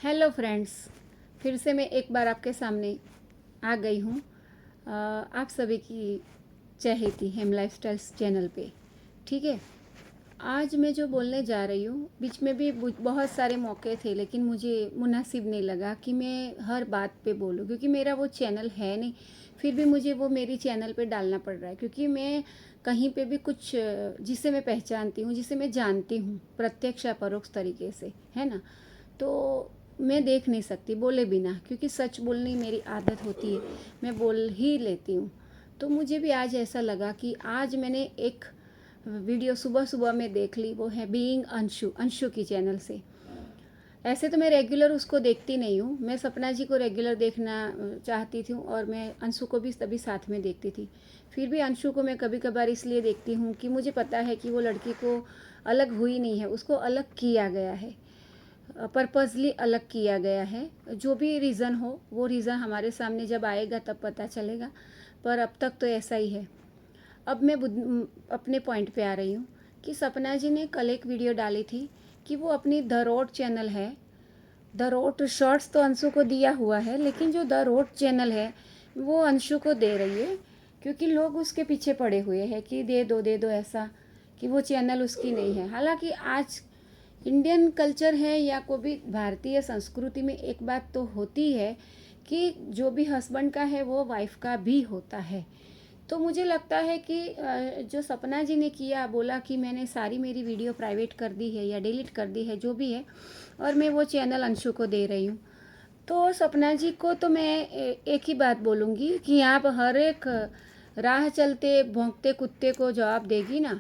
Hello friends, फिर से मैं एक बार आपके सामने आ गई हूँ। आप सभी की चहेती हेम लाइफस्टाइल्स चैनल पे। ठीक है, आज मैं जो बोलने जा रही हूँ, बीच में भी बहुत सारे मौके थे, लेकिन मुझे मुनासिब नहीं लगा कि मैं हर बात पे बोलूँ, क्योंकि मेरा वो चैनल है नहीं। फिर भी मुझे वो मेरी चैनल पे डालना पड़ रहा है, क्योंकि मैं कहीं पे भी कुछ जिसे मैं पहचानती हूँ, जिसे मैं जानती हूँ प्रत्यक्ष या परोक्ष तरीके से, है ना, तो मैं देख नहीं सकती बोले बिना, क्योंकि सच बोलनी मेरी आदत होती है, मैं बोल ही लेती हूँ। तो मुझे भी आज ऐसा लगा कि आज मैंने एक वीडियो सुबह सुबह में देख ली, वो है बीइंग अंशु, अंशु की चैनल से। ऐसे तो मैं रेगुलर उसको देखती नहीं हूँ, मैं सपना जी को रेगुलर देखना चाहती थी और मैं अंशु को भी तभी साथ में देखती थी। फिर भी अंशु को मैं कभी कभार इसलिए देखती हूँ कि मुझे पता है कि वो लड़की को अलग हुई नहीं है, उसको अलग किया गया है, पर्पसली अलग किया गया है। जो भी रीज़न हो, वो रीज़न हमारे सामने जब आएगा तब पता चलेगा, पर अब तक तो ऐसा ही है। अब मैं अपने पॉइंट पे आ रही हूँ कि सपना जी ने कल एक वीडियो डाली थी कि वो अपनी द रोड चैनल है, द रोड शॉर्ट्स तो अंशु को दिया हुआ है, लेकिन जो द रोड चैनल है वो अंशु को दे रही है, क्योंकि लोग उसके पीछे पड़े हुए हैं कि दे दो ऐसा, कि वो चैनल उसकी नहीं है। हालांकि आज इंडियन कल्चर है या कोई भी भारतीय संस्कृति में एक बात तो होती है कि जो भी हस्बैंड का है वो वाइफ का भी होता है। तो मुझे लगता है कि जो सपना जी ने किया, बोला कि मैंने सारी मेरी वीडियो प्राइवेट कर दी है या डिलीट कर दी है, जो भी है, और मैं वो चैनल अंशु को दे रही हूँ। तो सपना जी को तो मैं एक ही बात बोलूँगी कि आप हर एक राह चलते भौंकते कुत्ते को जवाब देगी ना,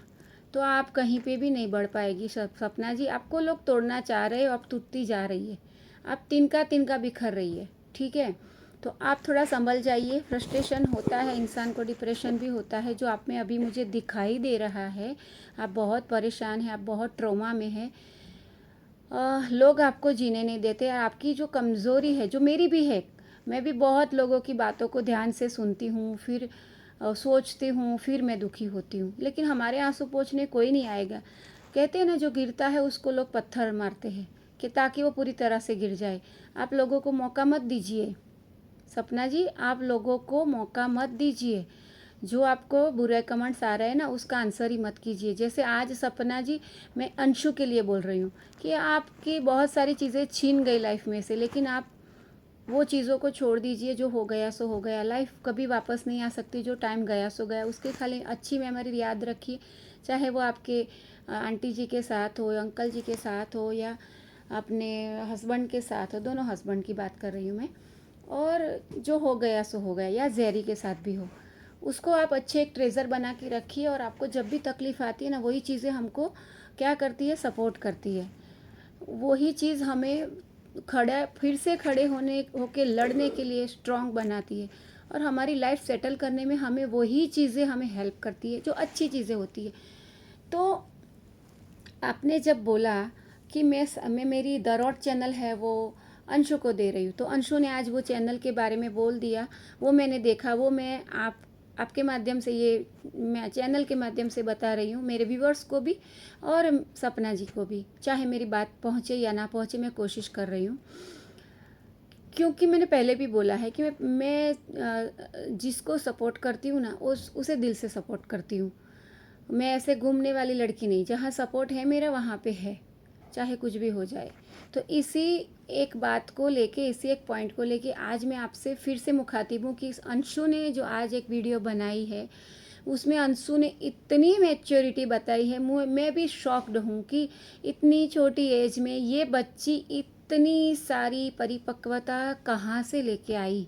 तो आप कहीं पे भी नहीं बढ़ पाएगी। सपना जी, आपको लोग तोड़ना चाह रहे हो, आप टूटती जा रही है, आप तिनका तिनका बिखर रही है। ठीक है, तो आप थोड़ा संभल जाइए। फ्रस्ट्रेशन होता है इंसान को, डिप्रेशन भी होता है, जो आप में अभी मुझे दिखाई दे रहा है। आप बहुत परेशान हैं, आप बहुत ट्रॉमा में हैं, लोग आपको जीने नहीं देते। आपकी जो कमज़ोरी है, जो मेरी भी है, मैं भी बहुत लोगों की बातों को ध्यान से सुनती हूँ, फिर सोचती हूँ, फिर मैं दुखी होती हूँ, लेकिन हमारे आंसू पोंछने कोई नहीं आएगा। कहते हैं ना, जो गिरता है उसको लोग पत्थर मारते हैं कि ताकि वो पूरी तरह से गिर जाए। आप लोगों को मौका मत दीजिए सपना जी, आप लोगों को मौका मत दीजिए। जो आपको बुरे कमेंट्स आ रहे हैं ना, उसका आंसर ही मत कीजिए। जैसे आज सपना जी, मैं अंशु के लिए बोल रही हूँ कि आपकी बहुत सारी चीज़ें छीन गई लाइफ में से, लेकिन आप वो चीज़ों को छोड़ दीजिए। जो हो गया सो हो गया, लाइफ कभी वापस नहीं आ सकती, जो टाइम गया सो गया। उसके खाली अच्छी मेमोरी याद रखिए, चाहे वो आपके आंटी जी के साथ हो, अंकल जी के साथ हो, या अपने हस्बैंड के साथ हो। दोनों हस्बैंड की बात कर रही हूँ मैं। और जो हो गया सो हो गया, या जैरी के साथ भी हो, उसको आप अच्छे एक ट्रेज़र बना के रखिए। और आपको जब भी तकलीफ़ आती है ना, वही चीज़ें हमको क्या करती है, सपोर्ट करती है। वही चीज़ हमें खड़ा फिर से खड़े होके लड़ने के लिए स्ट्रांग बनाती है। और हमारी लाइफ सेटल करने में हमें वही चीज़ें हमें हेल्प करती है, जो अच्छी चीज़ें होती है। तो आपने जब बोला कि मैं मेरी द रॉड चैनल है वो अंशु को दे रही हूँ, तो अंशु ने आज वो चैनल के बारे में बोल दिया। वो मैंने देखा, वो मैं आपके माध्यम से, ये मैं चैनल के माध्यम से बता रही हूँ मेरे व्यूअर्स को भी और सपना जी को भी। चाहे मेरी बात पहुँचे या ना पहुँचे, मैं कोशिश कर रही हूँ, क्योंकि मैंने पहले भी बोला है कि मैं जिसको सपोर्ट करती हूँ ना, उसे दिल से सपोर्ट करती हूँ। मैं ऐसे घूमने वाली लड़की नहीं, जहाँ सपोर्ट है मेरा वहाँ पे है, चाहे कुछ भी हो जाए। तो इसी एक बात को लेके, इसी एक पॉइंट को लेके आज मैं आपसे फिर से मुखातिब हूँ कि इस अंशु ने जो आज एक वीडियो बनाई है, उसमें अंशु ने इतनी मैच्योरिटी बताई है। मैं भी शॉक्ड हूँ कि इतनी छोटी एज में ये बच्ची इतनी सारी परिपक्वता कहाँ से लेके आई।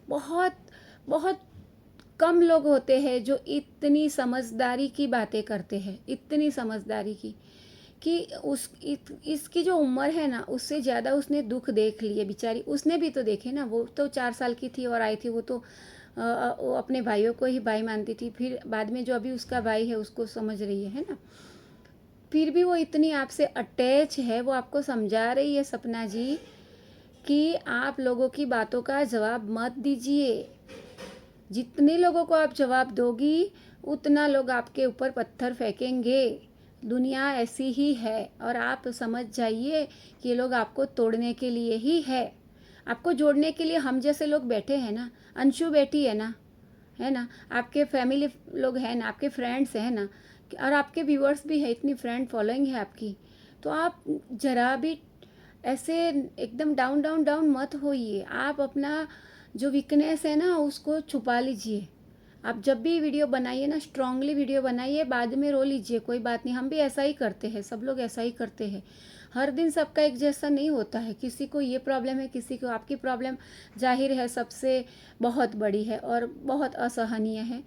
बहुत बहुत कम लोग होते हैं जो इतनी समझदारी की बातें करते हैं, इतनी समझदारी की, कि इसकी जो उम्र है ना, उससे ज़्यादा उसने दुख देख लिए बेचारी। उसने भी तो देखे ना, वो तो 4 साल की थी और आई थी। वो तो वो अपने भाइयों को ही भाई मानती थी, फिर बाद में जो अभी उसका भाई है उसको समझ रही है ना। फिर भी वो इतनी आपसे अटैच है, वो आपको समझा रही है सपना जी कि आप लोगों की बातों का जवाब मत दीजिए। जितने लोगों को आप जवाब दोगी, उतना लोग आपके ऊपर पत्थर फेंकेंगे। दुनिया ऐसी ही है और आप समझ जाइए कि ये लोग आपको तोड़ने के लिए ही है। आपको जोड़ने के लिए हम जैसे लोग बैठे हैं ना, अंशु बैठी है ना, आपके फैमिली लोग हैं ना, आपके फ्रेंड्स हैं ना, और आपके व्यूअर्स भी है, इतनी फ्रेंड फॉलोइंग है आपकी। तो आप ज़रा भी ऐसे एकदम डाउन डाउन डाउन मत होइए। आप अपना जो वीकनेस है ना उसको छुपा लीजिए। आप जब भी वीडियो बनाइए ना, स्ट्रांगली वीडियो बनाइए, बाद में रो लीजिए, कोई बात नहीं। हम भी ऐसा ही करते हैं, सब लोग ऐसा ही करते हैं। हर दिन सबका एक जैसा नहीं होता है। किसी को ये प्रॉब्लम है, किसी को आपकी प्रॉब्लम जाहिर है सबसे बहुत बड़ी है और बहुत असहनीय है।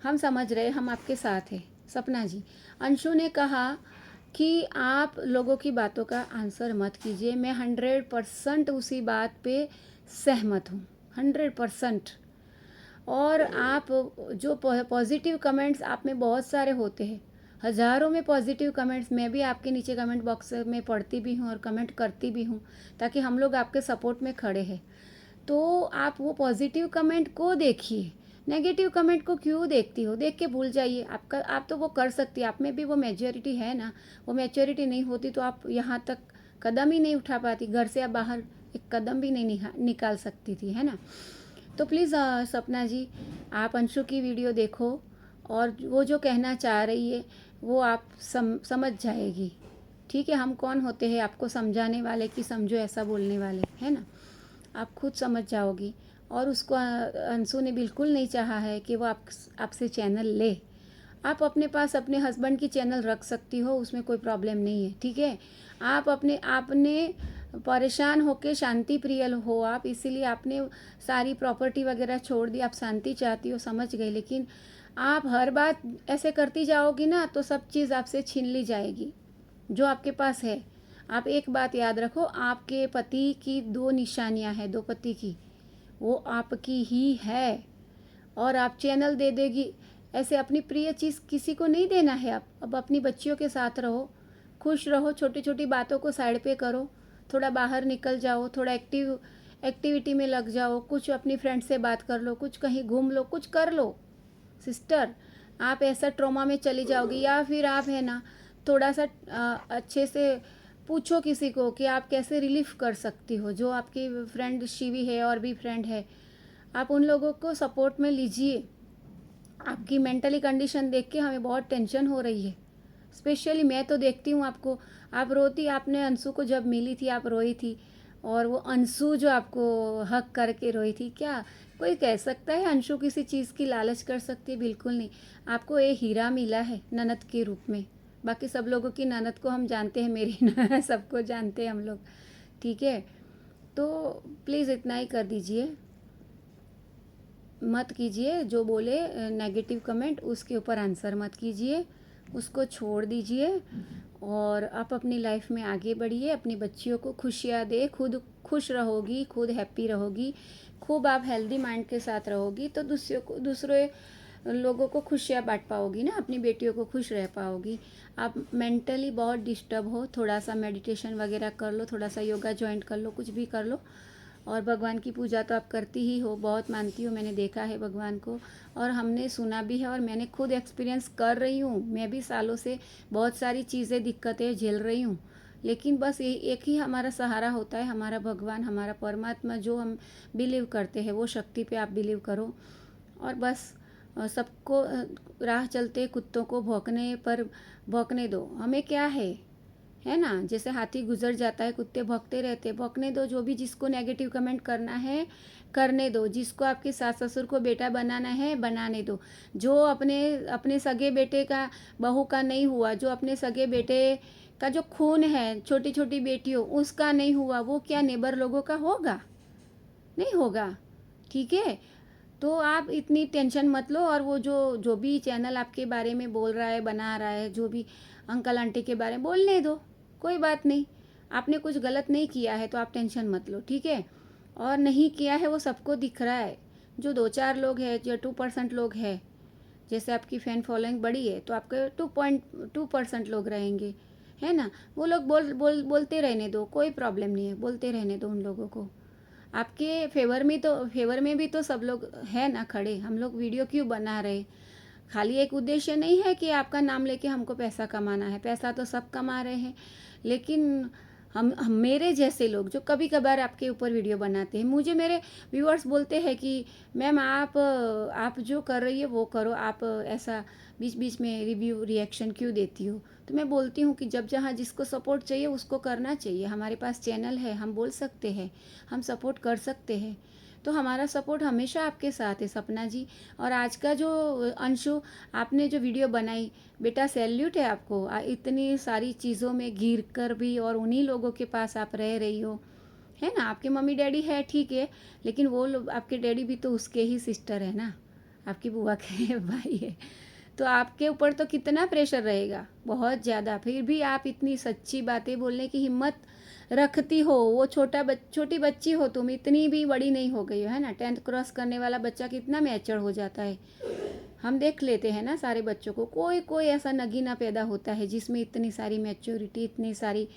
हम समझ रहे, हम आपके साथ हैं। सपना जी, अंशु ने कहा कि आप लोगों की बातों का आंसर मत कीजिए। मैं 100% उसी बात पे सहमत हूँ, 100%। और आप जो पॉजिटिव कमेंट्स आप में बहुत सारे होते हैं, हज़ारों में पॉजिटिव कमेंट्स, मैं भी आपके नीचे कमेंट बॉक्स में पढ़ती भी हूँ और कमेंट करती भी हूँ, ताकि हम लोग आपके सपोर्ट में खड़े हैं। तो आप वो पॉजिटिव कमेंट को देखिए, नेगेटिव कमेंट को क्यों देखती हो? देख के भूल जाइए। आप तो वो कर सकती है, आप में भी वो मैच्योरिटी है ना। वो मैच्योरिटी नहीं होती तो आप यहाँ तक कदम ही नहीं उठा पाती, घर से आप बाहर एक कदम भी नहीं निकाल सकती थी, है ना। तो प्लीज़ सपना जी, आप अंशु की वीडियो देखो और वो जो कहना चाह रही है वो आप समझ जाएगी। ठीक है, हम कौन होते हैं आपको समझाने वाले कि समझो ऐसा बोलने वाले, है ना। आप खुद समझ जाओगी। और उसको अंशु ने बिल्कुल नहीं चाहा है कि वो आपसे चैनल ले। आप अपने पास अपने हस्बैंड की चैनल रख सकती हो, उसमें कोई प्रॉब्लम नहीं है, ठीक है। आप आपने परेशान होके शांति प्रिय हो आप, इसीलिए आपने सारी प्रॉपर्टी वगैरह छोड़ दी, आप शांति चाहती हो, समझ गई। लेकिन आप हर बात ऐसे करती जाओगी ना तो सब चीज़ आपसे छीन ली जाएगी जो आपके पास है। आप एक बात याद रखो, आपके पति की 2 निशानियां हैं, 2 पति की, वो आपकी ही है। और आप चैनल दे देगी, ऐसे अपनी प्रिय चीज़ किसी को नहीं देना है। आप अब अपनी बच्चियों के साथ रहो, खुश रहो, छोटी छोटी बातों को साइड पे करो, थोड़ा बाहर निकल जाओ, थोड़ा एक्टिविटी में लग जाओ, कुछ अपनी फ्रेंड से बात कर लो, कुछ कहीं घूम लो, कुछ कर लो सिस्टर। आप ऐसा ट्रॉमा में चली जाओगी। या फिर आप है ना थोड़ा सा अच्छे से पूछो किसी को कि आप कैसे रिलीफ कर सकती हो। जो आपकी फ्रेंड शिवी है और भी फ्रेंड है, आप उन लोगों को सपोर्ट में लीजिए। आपकी मेंटली कंडीशन देख के हमें बहुत टेंशन हो रही है। स्पेशली मैं तो देखती हूँ आपको, आप रोती, आपने अंशु को जब मिली थी आप रोई थी, और वो अंशु जो आपको हक करके रोई थी। क्या कोई कह सकता है अंशु किसी चीज़ की लालच कर सकती है? बिल्कुल नहीं। आपको ये हीरा मिला है ननद के रूप में। बाकी सब लोगों की ननद को हम जानते हैं, मेरी ननद सबको जानते हैं हम लोग, ठीक है। तो प्लीज़ इतना ही कर दीजिए, मत कीजिए जो बोले नेगेटिव कमेंट, उसके ऊपर आंसर मत कीजिए, उसको छोड़ दीजिए। और आप अपनी लाइफ में आगे बढ़िए, अपनी बच्चियों को खुशियाँ दे, खुद खुश रहोगी, खुद हैप्पी रहोगी, खूब आप हेल्दी माइंड के साथ रहोगी तो दूसरे लोगों को खुशियाँ बांट पाओगी ना, अपनी बेटियों को खुश रह पाओगी। आप मेंटली बहुत डिस्टर्ब हो, थोड़ा सा मेडिटेशन वगैरह कर लो, थोड़ा सा योगा ज्वाइन कर लो, कुछ भी कर लो। और भगवान की पूजा तो आप करती ही हो, बहुत मानती हो, मैंने देखा है भगवान को, और हमने सुना भी है, और मैंने खुद एक्सपीरियंस कर रही हूँ। मैं भी सालों से बहुत सारी चीज़ें, दिक्कतें झेल रही हूँ। लेकिन बस एक ही हमारा सहारा होता है, हमारा भगवान, हमारा परमात्मा, जो हम बिलीव करते हैं वो शक्ति पे आप बिलीव करो। और बस सबको राह चलते कुत्तों को भौंकने पर भौंकने दो, हमें क्या है ना। जैसे हाथी गुजर जाता है, कुत्ते भौंकते रहते, भौंकने दो। जो भी जिसको नेगेटिव कमेंट करना है करने दो, जिसको आपके सास ससुर को बेटा बनाना है बनाने दो। जो अपने सगे बेटे का, बहू का नहीं हुआ, जो अपने सगे बेटे का जो खून है, छोटी छोटी बेटियों, उसका नहीं हुआ, वो क्या नेबर लोगों का होगा? नहीं होगा, ठीक है। तो आप इतनी टेंशन मत लो। और वो जो भी चैनल आपके बारे में बोल रहा है, बना रहा है, जो भी अंकल आंटी के बारे में बोलने दो, कोई बात नहीं। आपने कुछ गलत नहीं किया है तो आप टेंशन मत लो, ठीक है। और नहीं किया है वो सबको दिख रहा है। जो 2-4 लोग हैं, जो 2% लोग हैं, जैसे आपकी फैन फॉलोइंग बड़ी है तो आपके 2.2% लोग रहेंगे, है ना। वो लोग बोलते रहने दो, कोई प्रॉब्लम नहीं है, बोलते रहने दो उन लोगों को। आपके फेवर में भी तो सब लोग है ना खड़े। हम लोग वीडियो क्यों बना रहे? खाली एक उद्देश्य नहीं है कि आपका नाम लेके हमको पैसा कमाना है। पैसा तो सब कमा रहे हैं, लेकिन हम मेरे जैसे लोग जो कभी कभार आपके ऊपर वीडियो बनाते हैं, मुझे मेरे व्यूअर्स बोलते हैं कि मैम आप जो कर रही है वो करो, आप ऐसा बीच बीच में रिव्यू रिएक्शन क्यों देती हो। तो मैं बोलती हूँ कि जब जहाँ जिसको सपोर्ट चाहिए उसको करना चाहिए। हमारे पास चैनल है, हम बोल सकते हैं, हम सपोर्ट कर सकते हैं। तो हमारा सपोर्ट हमेशा आपके साथ है सपना जी। और आज का जो अंशु आपने जो वीडियो बनाई, बेटा सैल्यूट है आपको। इतनी सारी चीज़ों में घिर कर भी और उन्हीं लोगों के पास आप रह रही हो, है ना। आपके मम्मी डैडी है ठीक है, लेकिन वो लोग आपके डैडी भी तो उसके ही सिस्टर है ना, आपकी बुआ के भाई है। तो आपके ऊपर तो कितना प्रेशर रहेगा, बहुत ज़्यादा। फिर भी आप इतनी सच्ची बातें बोलने की हिम्मत रखती हो। वो छोटी बच्ची हो तुम, इतनी भी बड़ी नहीं हो गई हो, है ना। 10th क्रॉस करने वाला बच्चा कितना मैच्योर हो जाता है। हम देख लेते हैं ना सारे बच्चों को, कोई कोई ऐसा नगीना पैदा होता है जिसमें इतनी सारी मैच्योरिटी, इतनी सारी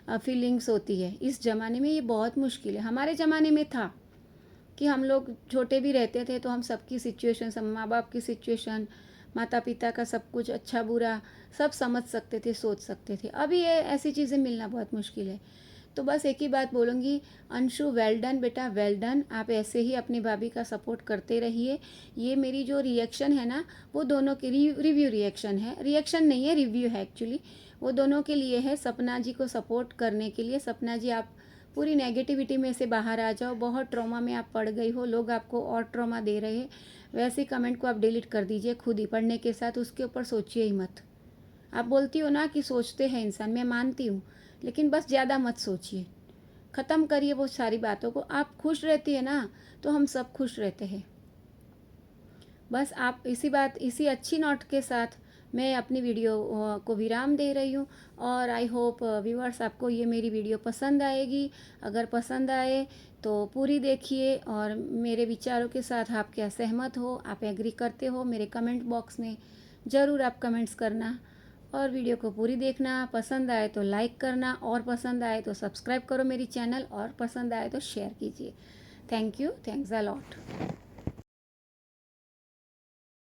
फीलिंग्स होती है। इस ज़माने में ये बहुत मुश्किल है। हमारे ज़माने में था कि हम लोग छोटे भी रहते थे तो हम सबकी सिचुएशन, सब माँ बाप की सिचुएशन, माता पिता का सब कुछ अच्छा बुरा सब समझ सकते थे, सोच सकते थे। अभी ये ऐसी चीज़ें मिलना बहुत मुश्किल है। तो बस एक ही बात बोलूँगी, अंशु वेल डन बेटा, वेल डन। आप ऐसे ही अपनी भाभी का सपोर्ट करते रहिए। ये मेरी जो रिएक्शन है ना, वो दोनों के रिव्यू रिएक्शन है, रिएक्शन नहीं है, रिव्यू है एक्चुअली। वो दोनों के लिए है, सपना जी को सपोर्ट करने के लिए। सपना जी आप पूरी नेगेटिविटी में से बाहर आ जाओ। बहुत ट्रॉमा में आप पड़ गई हो, लोग आपको और ट्रॉमा दे रहे हैं। वैसे कमेंट को आप डिलीट कर दीजिए खुद ही, पढ़ने के साथ उसके ऊपर सोचिए ही मत। आप बोलती हो ना कि सोचते हैं इंसान, मैं मानती हूँ, लेकिन बस ज़्यादा मत सोचिए, ख़त्म करिए वो सारी बातों को। आप खुश रहती है ना तो हम सब खुश रहते हैं। बस आप इसी अच्छी नोट के साथ मैं अपनी वीडियो को विराम दे रही हूँ। और आई होप व्यूअर्स आपको ये मेरी वीडियो पसंद आएगी। अगर पसंद आए तो पूरी देखिए, और मेरे विचारों के साथ आप क्या सहमत हो, आप एग्री करते हो, मेरे कमेंट बॉक्स में ज़रूर आप कमेंट्स करना। और वीडियो को पूरी देखना, पसंद आए तो लाइक करना, और पसंद आए तो सब्सक्राइब करो मेरी चैनल, और पसंद आए तो शेयर कीजिए। Thank you, thanks a lot.